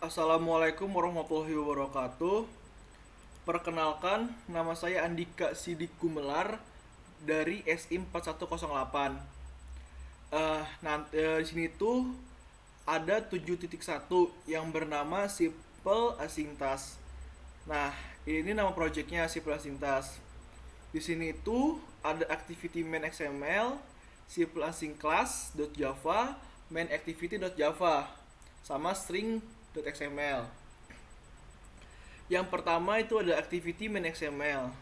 Assalamualaikum warahmatullahi wabarakatuh. Perkenalkan, nama saya Andika Sidik Gumelar dari SIM 4108. Di sini tuh ada 7.1 yang bernama Simple Async Task. Nah, ini nama projectnya Simple Async Task. Di sini tuh ada activity main XML, Simple Async Class.java, main activity.java, sama string.xml. Yang pertama itu ada activity main XML.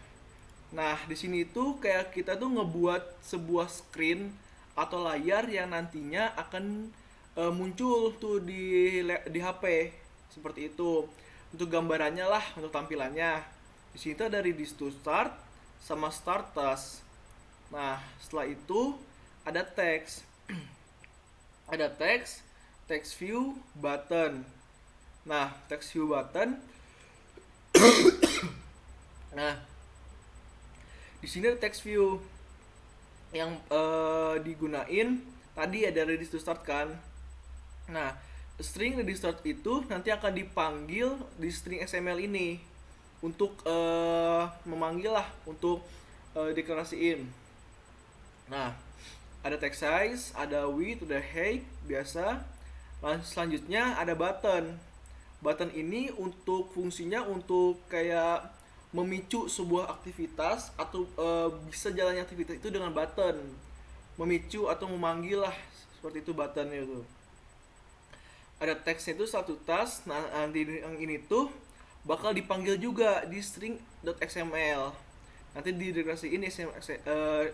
Nah, di sini tuh kayak kita tuh ngebuat sebuah screen atau layar yang nantinya akan muncul tuh di HP seperti itu. Untuk gambarannya lah, untuk tampilannya. Di sini tuh ada reduce to start sama start task. Nah, setelah itu ada text. Ada text view button. Nah, text view button. Nah, di sini ada text view yang digunain tadi ada ready to start kan. Nah, string ready to start itu nanti akan dipanggil di string XML ini untuk memanggil lah, untuk deklarasiin. Nah, ada text size, ada width, ada height biasa. Selanjutnya ada button. Button ini untuk fungsinya untuk kayak memicu sebuah aktivitas atau bisa jalannya aktivitas itu dengan button. Memicu atau memanggil lah, seperti itu buttonnya itu. Ada teksnya itu satu task. Nah, nanti yang ini tuh bakal dipanggil juga di string.xml. Nanti dideklarasiin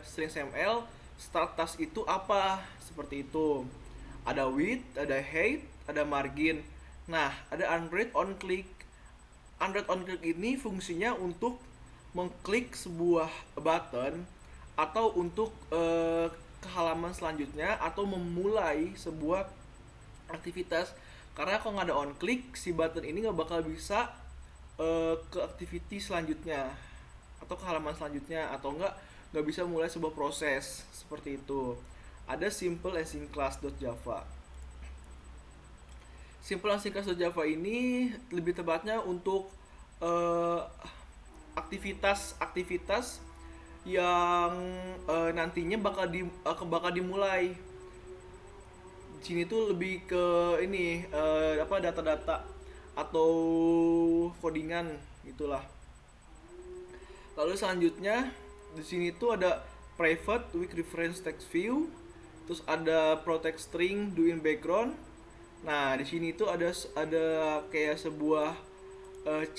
string XML start task itu apa, seperti itu. Ada width, ada height, ada margin. Nah, ada Android on click. Android on click ini fungsinya untuk mengklik sebuah button atau untuk ke halaman selanjutnya atau memulai sebuah aktivitas. Karena kalau nggak ada on click, si button ini nggak bakal bisa ke activity selanjutnya atau ke halaman selanjutnya, atau nggak bisa mulai sebuah proses seperti itu. Ada simple async class.java. Simple async class.java ini lebih tepatnya untuk aktivitas-aktivitas yang nantinya bakal dimulai. Di sini tuh lebih ke ini data-data atau codingan gitulah. Lalu selanjutnya di sini tuh ada private with reference text view, terus ada protect string do in background. Nah, di sini tuh ada kayak sebuah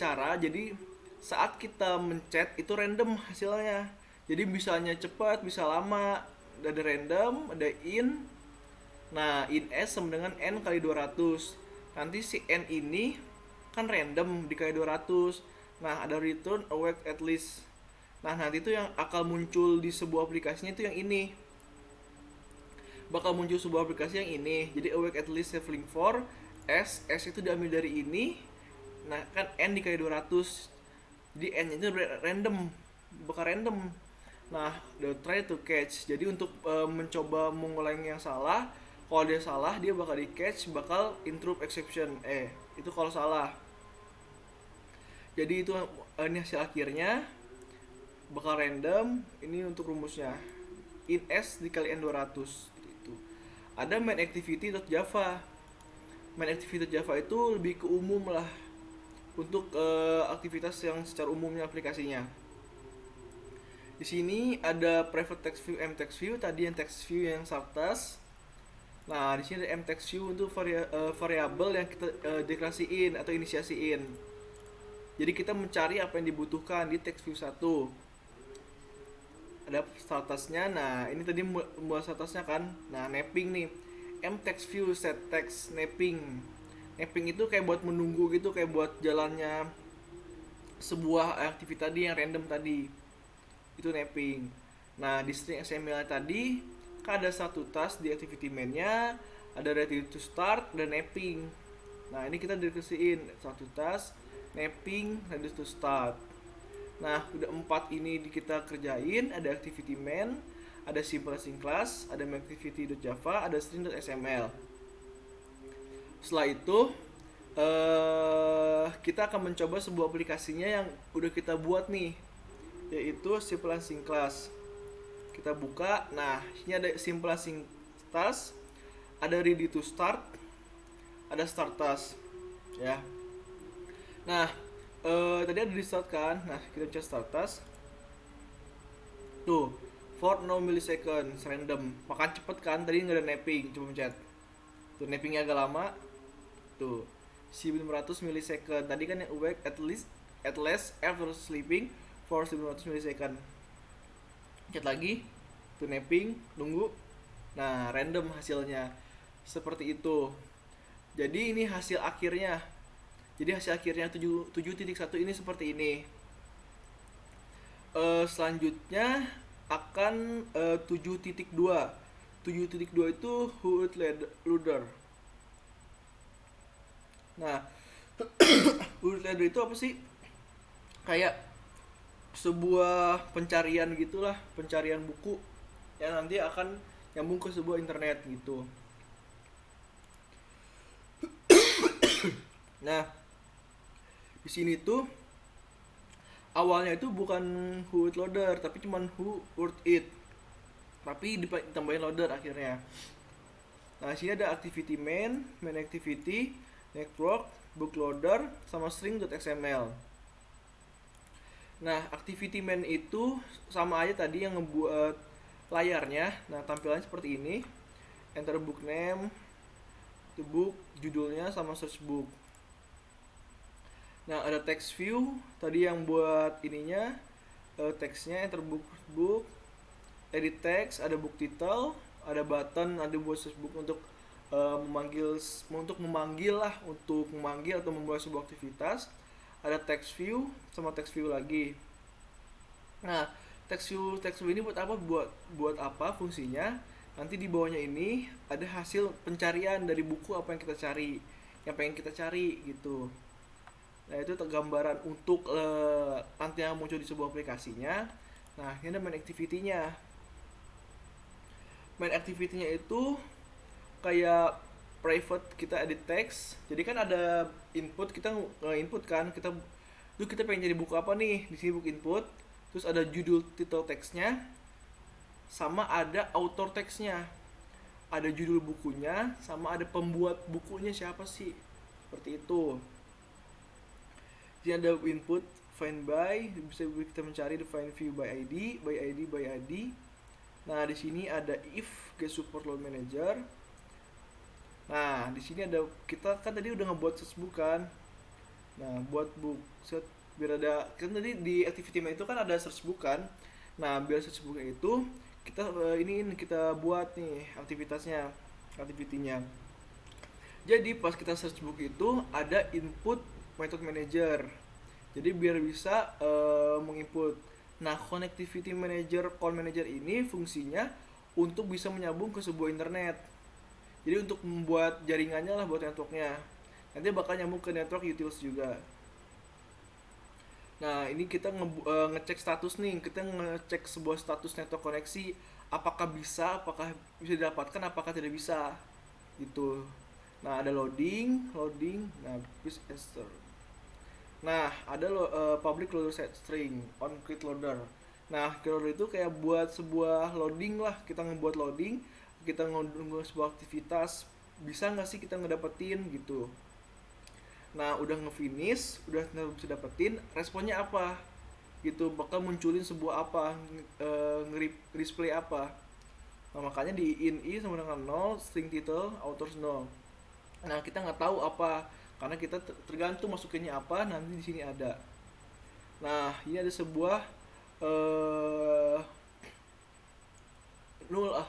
cara, jadi saat kita mencet itu random hasilnya. Jadi bisanya cepat, bisa lama. Ada random, ada in. Nah, in s sama dengan n kali 200. Nanti si n ini kan random dikali 200. Nah, ada return awake at least. Nah, nanti itu yang akan muncul di sebuah aplikasinya itu yang ini. Bakal muncul sebuah aplikasi yang ini. Jadi awake at least sampling for s itu diambil dari ini. Nah, kan n dikali 200. Jadi n itu random, bakal random. Nah, the try to catch. Jadi untuk mencoba mengulangi yang salah, kalau dia salah dia bakal di catch, bakal interrupt exception. Itu kalau salah. Jadi itu ini hasil akhirnya bakal random. Ini untuk rumusnya in s dikali n 200 itu. Ada main activity.java. Main activity.java itu lebih ke umum lah, untuk aktivitas yang secara umumnya aplikasinya. Di sini ada private text view, mtext view, tadi yang text view yang subtask. Nah, di sini ada mtext view untuk variabel yang kita deklarasiin atau inisiasiin. Jadi kita mencari apa yang dibutuhkan di text view 1. Ada statusnya. Nah, ini tadi membuat statusnya kan. Nah, mapping nih. Mtext view set text mapping. Mapping itu kayak buat menunggu gitu, kayak buat jalannya sebuah aktivitas tadi yang random tadi. Itu mapping. Nah, di string XML tadi kan ada satu task di activity main-nya, ada ready to start dan mapping. Nah, ini kita deklarasiin satu task, mapping, ready to start. Nah, udah 4 ini kita kerjain. Ada activity main, ada simple async class, ada main activity.java, ada string.xml. Setelah itu Kita akan mencoba sebuah aplikasinya yang udah kita buat nih, yaitu Simple Async Class. Kita buka, nah ini ada Simple Async Task, ada Ready to Start, ada Start Task, ya. Nah, tadi ada di start kan, nah kita cek Start Task. Tuh, for no milliseconds random, makan cepet kan, tadi nggak ada napping, coba mencet. Tuh nappingnya agak lama. Tuh 1900 millisecond. Tadi kan yang awake at last after sleeping for 1900 millisecond. Chat lagi, tuh napping, nunggu. Nah, random hasilnya. Seperti itu. Jadi ini hasil akhirnya. Jadi hasil akhirnya 7.1 ini seperti ini. Selanjutnya akan 7.2. 7.2 itu Hood Loader. Nah, Hood Loader itu apa sih? Kayak sebuah pencarian gitulah, pencarian buku yang nanti akan nyambung ke sebuah internet gitu. Nah, di sini tuh awalnya itu bukan who it loader tapi cuman who word it, tapi ditambahin loader akhirnya. Nah, sini ada activity main activity, network, book loader, sama string.xml. Nah, activity main itu sama aja tadi yang ngebuat layarnya. Nah, tampilannya seperti ini. Enter book name, the book, judulnya, sama search book. Nah, ada text view tadi yang buat ininya, teksnya, enter book, edit text, ada book title, ada button, ada buat search book untuk memanggil atau membuat sebuah aktivitas. Ada text view sama text view lagi. Nah, text view ini buat apa? Buat apa fungsinya? Nanti di bawahnya ini ada hasil pencarian dari buku apa yang kita cari, yang pengen kita cari gitu. Nah, itu gambaran untuk nanti yang muncul di sebuah aplikasinya. Nah, ini ada main activity-nya. Main activity-nya itu kayak private, kita edit text. Jadi kan ada input, kita input kan, kita pengen jadi buku apa nih, di sini book input, terus ada judul title teksnya, sama ada author teksnya, ada judul bukunya, sama ada pembuat bukunya siapa sih, seperti itu. Jadi ada input find by, bisa kita mencari the find view by ID. Nah, di sini ada if get support load manager. Nah, di sini ada, kita kan tadi udah ngebuat search book kan. Nah, buat book set biar ada, kan tadi di activity main itu kan ada search book kan. Nah, biar search book itu kita kita buat nih activity-nya. Jadi pas kita search book itu ada input method manager. Jadi biar bisa menginput. Nah, connectivity manager, call manager ini fungsinya untuk bisa menyambung ke sebuah internet. Jadi untuk membuat jaringannya lah, buat networknya. Nanti bakal nyambung ke network utils juga. Nah, ini kita ngecek status nih. Kita ngecek sebuah status network koneksi, apakah bisa didapatkan, apakah tidak bisa gitu. Nah, ada loading. Nah, please enter. Nah, ada public loader set string on create loader. Nah, create loader itu kayak buat sebuah loading lah. Kita ngebuat loading, kita nunggu sebuah aktivitas, bisa nggak sih kita ngedapetin gitu. Nah, udah ngefinish, udah bisa dapetin, responnya apa gitu, bakal munculin sebuah apa, nge-display apa. Nah, makanya di in sama dengan 0, string title authors 0. Nah, kita nggak tahu apa, karena kita tergantung masukinnya apa, nanti di sini ada. Nah, ini ada sebuah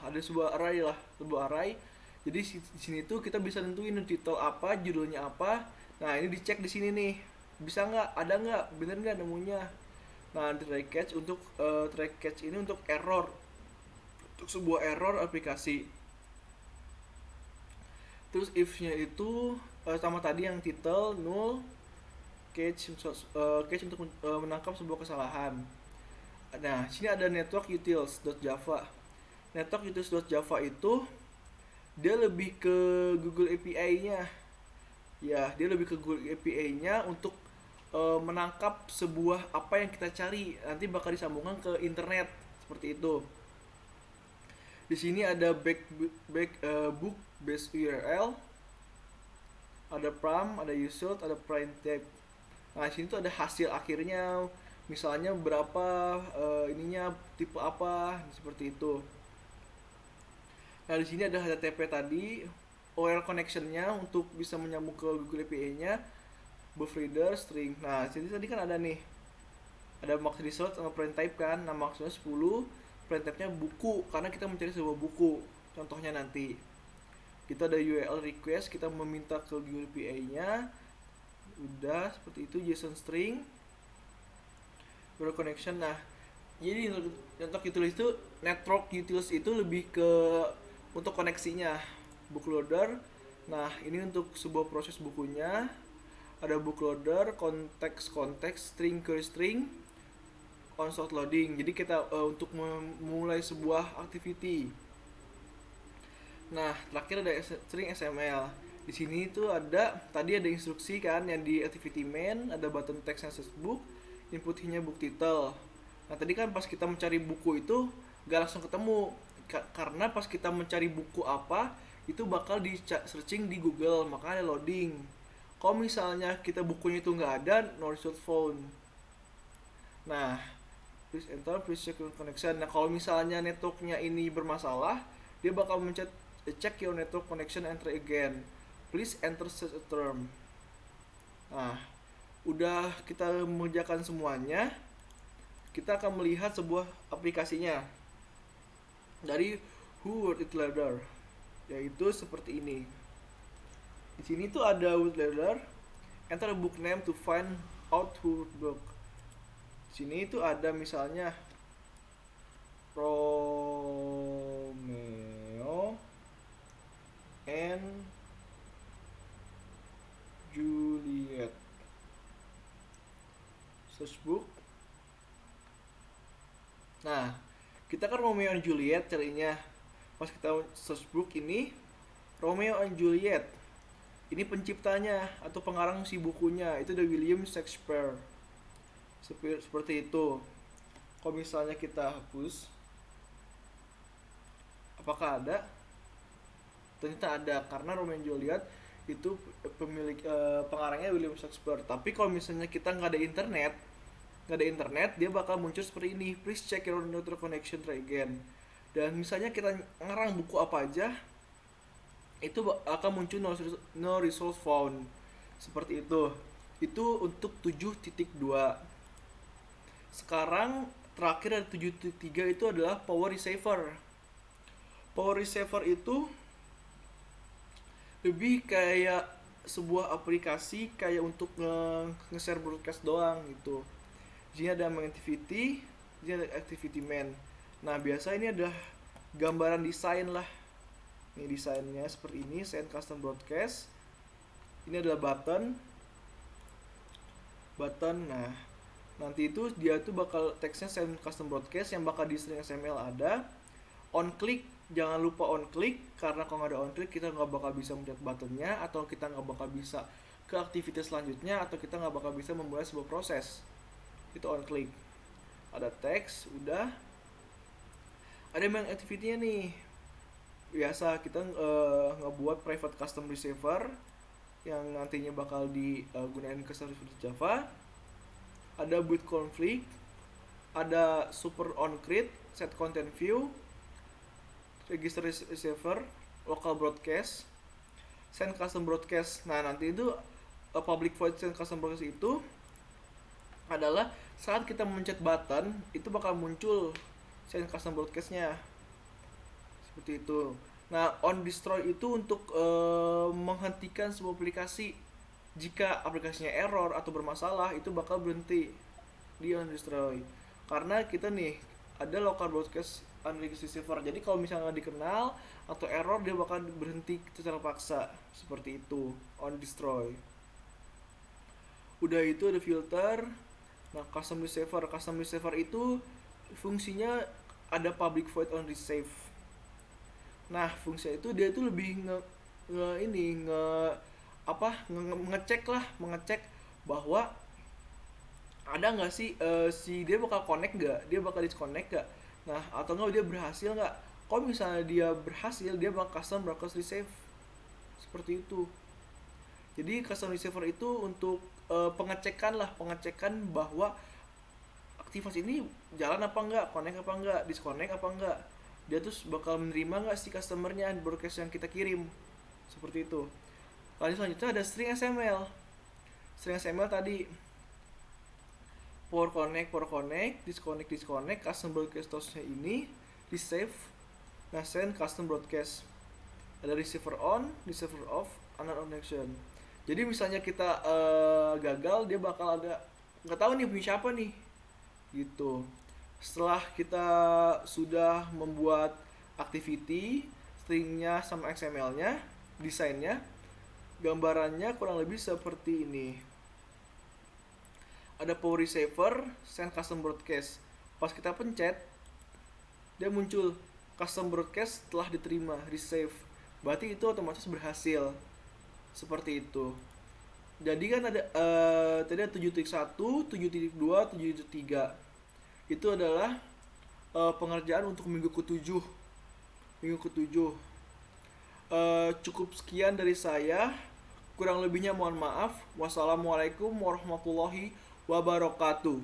ada sebuah array. Jadi di sini tuh kita bisa nentuin title apa, judulnya apa. Nah, ini dicek di sini nih, bisa nggak, ada nggak, bener nggak nemunya. Nah, try catch ini untuk error, untuk sebuah error aplikasi. Terus if-nya itu sama tadi yang title null, catch untuk menangkap sebuah kesalahan. Nah, sini ada network utils.java. Network utils.java itu dia lebih ke Google API-nya. Ya, dia lebih ke Google API-nya untuk menangkap sebuah apa yang kita cari, nanti bakal disambungkan ke internet seperti itu. Di sini ada book based URL, ada prom, ada usage, ada print type. Nah, di sini tuh ada hasil akhirnya, misalnya berapa ininya, tipe apa, seperti itu. Nah, di sini ada HTTP tadi, URL connection-nya untuk bisa menyambung ke Google API-nya, buff reader, string. Nah, di sini tadi kan ada nih, ada max result sama print type kan. Nah, maksudnya 10, print type-nya buku, karena kita mencari sebuah buku. Contohnya nanti, kita ada URL request, kita meminta ke Google API-nya, udah seperti itu. JSON string, URL connection. Nah, jadi untuk utils itu, network utils itu lebih ke untuk koneksinya. Bookloader, nah ini untuk sebuah proses bukunya. Ada bookloader, konteks, string ke string, on-start loading. Jadi kita untuk memulai sebuah activity. Nah, terakhir ada string XML. Di sini tuh ada, tadi ada instruksi kan yang di activity main, ada button text yang says book, inputnya book title. Nah, tadi kan pas kita mencari buku itu gak langsung ketemu, karena pas kita mencari buku apa itu bakal di searching di Google, makanya ada loading. Kalau misalnya kita bukunya itu nggak ada, no result found. Nah, please enter, please check your connection. Nah, kalau misalnya networknya ini bermasalah, dia bakal check your network connection, enter again, please enter such a term. Nah, udah kita mengerjakan semuanya, kita akan melihat sebuah aplikasinya dari Who Wrote It Ladder, yaitu seperti ini. Di sini tuh ada Wrote Ladder, enter a book name to find out who wrote book. Di sini itu ada misalnya Romeo and Juliet, search book. Nah, kita kan Romeo and Juliet carinya. Pas kita search book ini, Romeo and Juliet, ini penciptanya atau pengarang si bukunya itu dari William Shakespeare. Seperti itu. Kalau misalnya kita hapus, apakah ada? Ternyata ada, karena Romeo and Juliet itu pemilik pengarangnya William Shakespeare. Tapi kalau misalnya kita nggak ada internet, dia bakal muncul seperti ini, please check your network connection, try again. Dan misalnya kita ngarang buku apa aja, itu akan muncul no result found, seperti itu. Itu untuk 7.2. Sekarang terakhir dari 7.3 itu adalah power receiver. Power receiver itu lebih kayak sebuah aplikasi kayak untuk nge-share broadcast doang gitu. Di sini ada main activity, di sini ada activity main. Nah, biasa ini ada gambaran desain lah. Ini desainnya seperti ini, send custom broadcast. Ini adalah button. Nah, nanti itu dia tuh bakal teksnya send custom broadcast yang bakal di string XML ada. On click, jangan lupa on click, karena kalau nggak ada on click kita nggak bakal bisa mencet buttonnya, atau kita nggak bakal bisa ke aktivitas selanjutnya, atau kita nggak bakal bisa memulai sebuah proses. Itu on click. Ada teks, udah. Ada main activity-nya nih. Biasa kita ngebuat private custom receiver yang nantinya bakal digunakan ke service Java. Ada build config, ada super on create, set content view, register receiver, local broadcast, send custom broadcast. Nah, nanti itu public void send custom broadcast itu adalah saat kita mencet button itu bakal muncul send custom broadcastnya, seperti itu. Nah, on destroy itu untuk menghentikan sebuah aplikasi. Jika aplikasinya error atau bermasalah, itu bakal berhenti di on destroy, karena kita nih ada local broadcast unregistered receiver. Jadi kalau misalnya nggak dikenal atau error, dia bakal berhenti secara paksa, seperti itu on destroy. Udah itu ada filter. Nah, custom receiver itu fungsinya ada public void on receive. Nah, fungsi itu dia itu lebih mengecek bahwa ada nggak sih si dia bakal connect nggak, dia bakal disconnect nggak. Nah, atau nggak dia berhasil nggak. Kalau misalnya dia berhasil, dia bakal custom broadcast receive seperti itu. Jadi custom receiver itu untuk pengecekan bahwa aktivasi ini jalan apa enggak, connect apa enggak, disconnect apa enggak. Dia tuh bakal menerima nggak si customernya broadcast yang kita kirim. Seperti itu. Lalu selanjutnya ada string XML. String XML tadi power connect, disconnect, custom broadcast toast-nya ini di save, nah send custom broadcast. Ada receiver on, receiver off, unknown connection. Jadi misalnya kita gagal, dia bakal ada nggak tahu nih punya siapa nih, gitu. Setelah kita sudah membuat activity, stringnya sama XML-nya, desainnya, gambarannya kurang lebih seperti ini. Ada power receiver, send custom broadcast. Pas kita pencet, dia muncul custom broadcast telah diterima, receive. Berarti itu otomatis berhasil. Seperti itu. Jadi kan ada tadi ada 7.1, 7.2, 7.3. Itu adalah pengerjaan untuk minggu ke-7. Minggu ke-7. Cukup sekian dari saya. Kurang lebihnya mohon maaf. Wassalamualaikum warahmatullahi wabarakatuh.